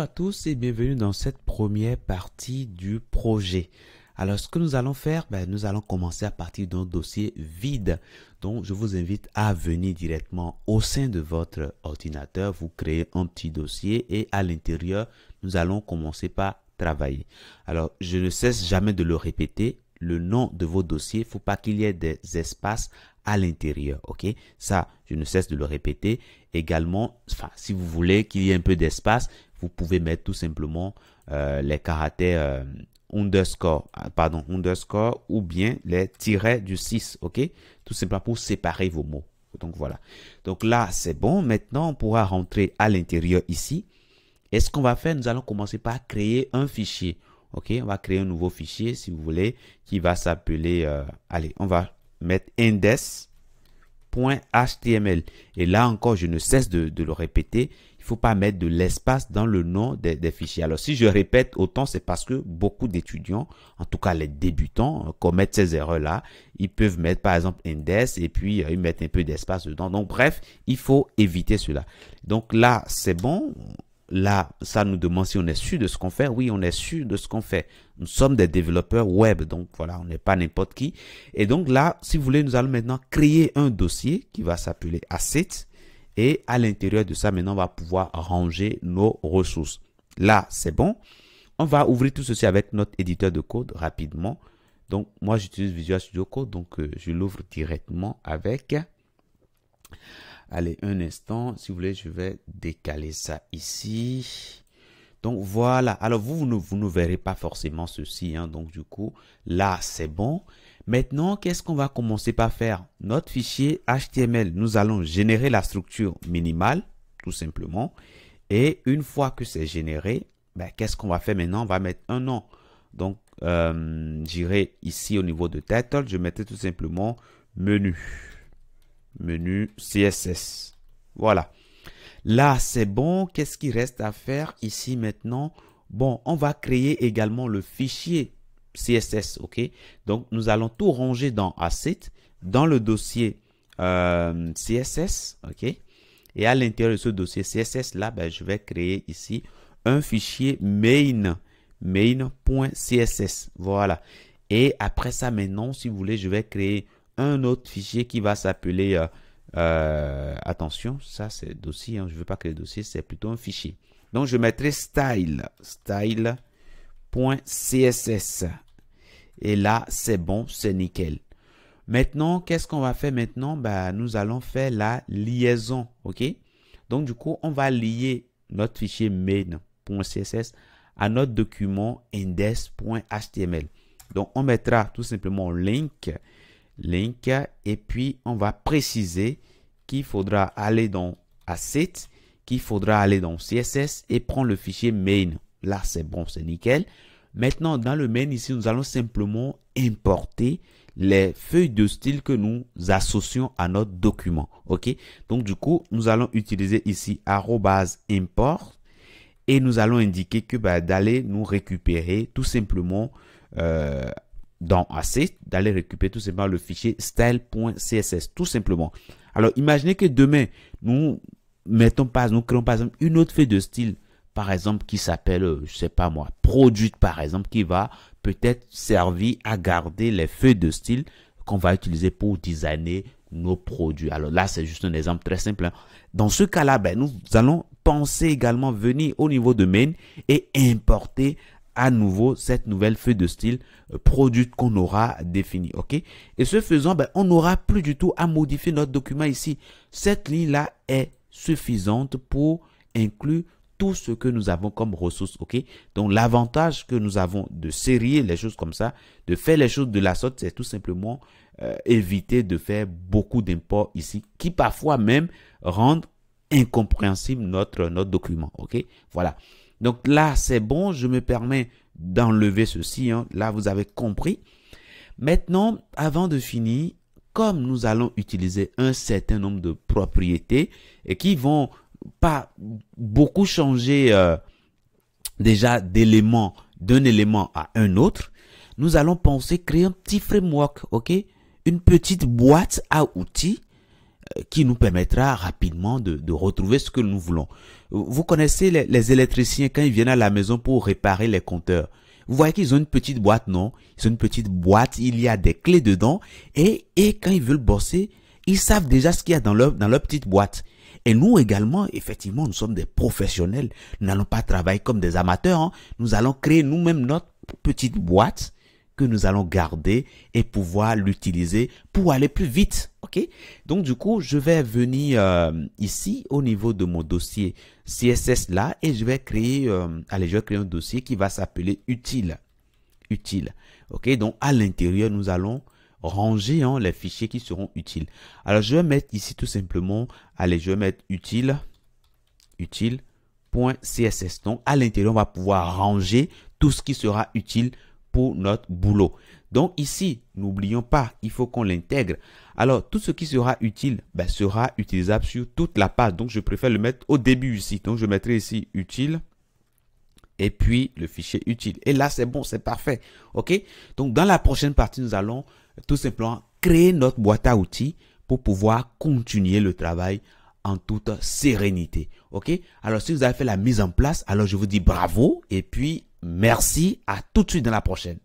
Bonjour à tous et bienvenue dans cette première partie du projet. Alors, ce que nous allons faire, nous allons commencer à partir d'un dossier vide. Donc, je vous invite à venir directement au sein de votre ordinateur. Vous créez un petit dossier et à l'intérieur, nous allons commencer par travailler. Alors, je ne cesse jamais de le répéter. Le nom de vos dossiers, il ne faut pas qu'il y ait des espaces à l'intérieur, ok? Ça, je ne cesse de le répéter. Également, si vous voulez qu'il y ait un peu d'espace, vous pouvez mettre tout simplement les caractères underscore ou bien les tirets du 6, ok? Tout simplement pour séparer vos mots. Donc voilà. Donc là, c'est bon. Maintenant, on pourra rentrer à l'intérieur ici. Et ce qu'on va faire, nous allons commencer par créer un fichier. Ok, on va créer un nouveau fichier, si vous voulez, qui va s'appeler, allez, on va mettre index.html. Et là encore, je ne cesse de le répéter. Il ne faut pas mettre de l'espace dans le nom des fichiers. Alors, si je répète autant, c'est parce que beaucoup d'étudiants, en tout cas les débutants, commettent ces erreurs-là. Ils peuvent mettre, par exemple, index et puis ils mettent un peu d'espace dedans. Donc, bref, il faut éviter cela. Donc là, c'est bon. Là, ça nous demande si on est sûr de ce qu'on fait. Oui, on est sûr de ce qu'on fait. Nous sommes des développeurs web, donc voilà, on n'est pas n'importe qui. Et donc là, si vous voulez, nous allons maintenant créer un dossier qui va s'appeler Assets. Et à l'intérieur de ça, maintenant, on va pouvoir ranger nos ressources. Là, c'est bon. On va ouvrir tout ceci avec notre éditeur de code rapidement. Donc, moi, j'utilise Visual Studio Code, donc je l'ouvre directement avec... Allez, un instant, si vous voulez, je vais décaler ça ici. Donc, voilà. Alors, vous ne verrez pas forcément ceci. Hein. Donc, du coup, là, c'est bon. Maintenant, qu'est-ce qu'on va commencer par faire? Notre fichier HTML, nous allons générer la structure minimale, tout simplement. Et une fois que c'est généré, qu'est-ce qu'on va faire maintenant? On va mettre un nom. Donc, j'irai ici au niveau de title, je mettrai tout simplement menu CSS. Voilà. Là, c'est bon. Qu'est-ce qu'il reste à faire ici maintenant? Bon, on va créer également le fichier CSS, ok? Donc, nous allons tout ranger dans Asset, dans le dossier CSS, ok? Et à l'intérieur de ce dossier CSS, là, je vais créer ici un fichier main.css. Voilà. Et après ça, maintenant, si vous voulez, je vais créer un autre fichier qui va s'appeler, attention, ça c'est dossier, hein, je ne veux pas créer dossier, c'est plutôt un fichier. Donc je mettrai style.css. Et là, c'est bon, c'est nickel. Maintenant, qu'est-ce qu'on va faire maintenant? Nous allons faire la liaison, ok? Donc du coup, on va lier notre fichier main.css à notre document index.html. Donc on mettra tout simplement link et puis on va préciser qu'il faudra aller dans Asset, qu'il faudra aller dans CSS et prendre le fichier main. Là, c'est bon, c'est nickel. Maintenant, dans le main ici, nous allons simplement importer les feuilles de style que nous associons à notre document. OK? Donc, du coup, nous allons utiliser ici @import et nous allons indiquer que d'aller nous récupérer tout simplement dans Asset, d'aller récupérer tout simplement le fichier style.css, tout simplement. Alors, imaginez que demain, nous créons par exemple une autre feuille de style, par exemple, qui s'appelle, je sais pas moi, produit, par exemple, qui va peut-être servir à garder les feuilles de style qu'on va utiliser pour designer nos produits. Alors là, c'est juste un exemple très simple. Hein. Dans ce cas-là, nous allons penser également venir au niveau de main et importer à nouveau cette nouvelle feuille de style produite qu'on aura définie, ok? Et ce faisant, on n'aura plus du tout à modifier notre document ici. Cette ligne-là est suffisante pour inclure tout ce que nous avons comme ressources, ok? Donc, l'avantage que nous avons de sérier les choses comme ça, de faire les choses de la sorte, c'est tout simplement éviter de faire beaucoup d'imports ici, qui parfois même rendent incompréhensible notre document, ok? Voilà. Donc là, c'est bon, je me permets d'enlever ceci. Hein. Là, vous avez compris. Maintenant, avant de finir, comme nous allons utiliser un certain nombre de propriétés et qui vont pas beaucoup changer déjà d'éléments d'un élément à un autre, nous allons penser créer un petit framework, ok? Une petite boîte à outils qui nous permettra rapidement de retrouver ce que nous voulons. Vous connaissez les électriciens quand ils viennent à la maison pour réparer les compteurs. Vous voyez qu'ils ont une petite boîte, non? Ils ont une petite boîte, il y a des clés dedans et quand ils veulent bosser, ils savent déjà ce qu'il y a dans leur petite boîte. Et nous également, effectivement, nous sommes des professionnels. Nous n'allons pas travailler comme des amateurs. Hein. Nous allons créer nous-mêmes notre petite boîte que nous allons garder et pouvoir l'utiliser pour aller plus vite. Ok? Donc du coup, je vais venir ici au niveau de mon dossier CSS là et je vais créer, je vais créer un dossier qui va s'appeler utile. Utile. Ok? Donc à l'intérieur, nous allons ranger les fichiers qui seront utiles. Alors je vais mettre ici tout simplement, je vais mettre utile.css. Donc à l'intérieur, on va pouvoir ranger tout ce qui sera utile pour notre boulot. Donc ici, n'oublions pas, il faut qu'on l'intègre. Alors, tout ce qui sera utile sera utilisable sur toute la page. Donc, je préfère le mettre au début ici. Donc, je mettrai ici utile et puis le fichier utile. Et là, c'est bon, c'est parfait. OK? Donc, dans la prochaine partie, nous allons tout simplement créer notre boîte à outils pour pouvoir continuer le travail en toute sérénité. OK? Alors, si vous avez fait la mise en place, alors je vous dis bravo et puis merci, à tout de suite dans la prochaine.